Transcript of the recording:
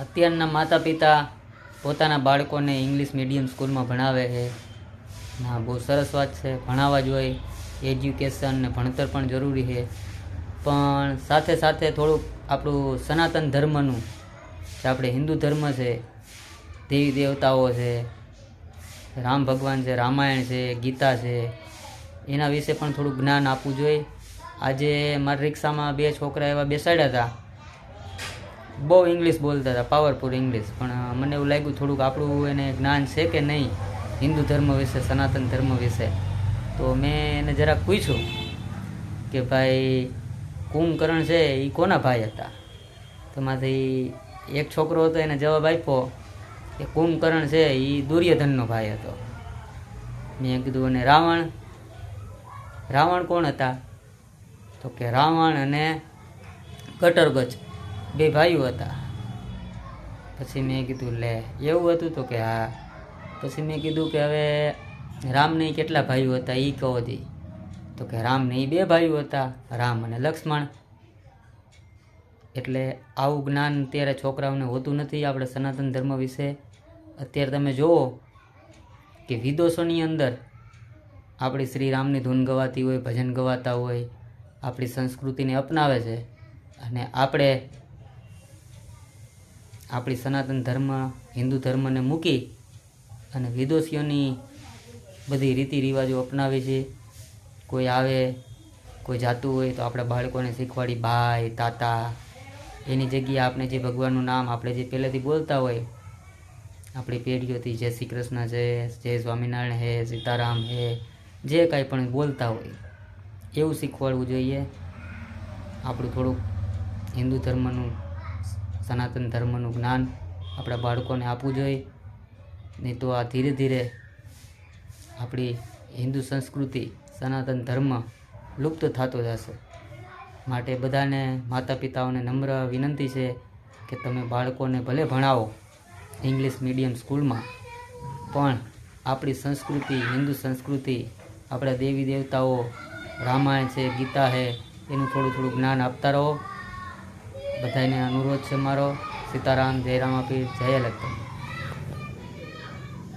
અત્યારના માતા પિતા પોતાના બાળકોને ઇંગ્લિશ મીડિયમ સ્કૂલમાં ભણાવે છે. ના, બહુ સરસ વાત છે, ભણાવવા જોઈએ. એજ્યુકેશન ને ભણતર પણ જરૂરી છે, પણ સાથે સાથે થોડુંક આપણું સનાતન ધર્મનું, જે આપણે હિન્દુ ધર્મ છે, દેવી દેવતાઓ છે, રામ ભગવાન છે, રામાયણ છે, ગીતા છે, એના વિશે પણ થોડુંક જ્ઞાન આપવું જોઈએ. આજે મારા રિક્ષામાં 2 છોકરા એવા બેસાડ્યા હતા, બહુ ઇંગ્લિશ બોલતા હતા, પાવરફુલ ઇંગ્લિશ, પણ મને એવું લાગ્યું થોડુંક આપણું એને જ્ઞાન છે કે નહીં હિન્દુ ધર્મ વિશે, સનાતન ધર્મ વિશે. તો મેં એને જરાક પૂછ્યું કે ભાઈ કુંભકર્ણ છે એ કોના ભાઈ હતા? તેમાંથી એક છોકરો હતો, એને જવાબ આપ્યો કે કુંભકર્ણ છે એ દુર્યોધનનો ભાઈ હતો. મેં કીધું અને રાવણ કોણ હતા? તો કે રાવણ અને ઘટોત્કચ 2 ભાઈઓ હતા. પછી મેં કીધું લે એવું હતું? તો કે હા. પછી મેં કીધું કે હવે રામને કેટલા ભાઈઓ હતા એ કહો દી. તો કે રામને 2 ભાઈઓ હતા, રામ અને લક્ષ્મણ. એટલે આવું જ્ઞાન અત્યારે છોકરાઓને હોતું નથી આપણે સનાતન ધર્મ વિશે. અત્યારે તમે જુઓ કે વિદેશોની અંદર આપણી શ્રી રામની ધૂન ગવાતી હોય, ભજન ગવાતા હોય, આપણી સંસ્કૃતિને અપનાવે છે, અને આપણે આપણી સનાતન ધર્મ, હિન્દુ ધર્મને મૂકી અને વિદેશીઓની બધી રીતિ રિવાજો અપનાવે છે. કોઈ આવે, કોઈ જાતું હોય તો આપણે બાળકોને શીખવાડી ભાઈ, તાતા, એની જગ્યાએ આપણે જે ભગવાનનું નામ આપણે જે પહેલેથી બોલતા હોય આપણી પેઢીઓથી, જય શ્રી કૃષ્ણ છે, જય સ્વામિનારાયણ હે, સીતારામ હે, જે કાંઈ પણ બોલતા હોય એવું શીખવાડવું જોઈએ. આપણું થોડુંક હિન્દુ ધર્મનું, સનાતન ધર્મનું જ્ઞાન આપણા બાળકોને આપવું જોઈએ. નહીં તો આ ધીરે ધીરે આપણી હિન્દુ સંસ્કૃતિ, સનાતન ધર્મ લુપ્ત થતો જશે. માટે બધાને, માતા પિતાઓને નમ્ર વિનંતી છે કે તમે બાળકોને ભલે ભણાવો ઇંગ્લિશ મીડિયમ સ્કૂલમાં, પણ આપણી સંસ્કૃતિ, હિન્દુ સંસ્કૃતિ, આપણા દેવી દેવતાઓ, રામાયણ છે, ગીતા છે, એનું થોડું થોડું જ્ઞાન આપતા રહો. બધાને અનુરોધ છે મારો. સીતારામ, જય રામાપીર, જય લક્ષ્મણ.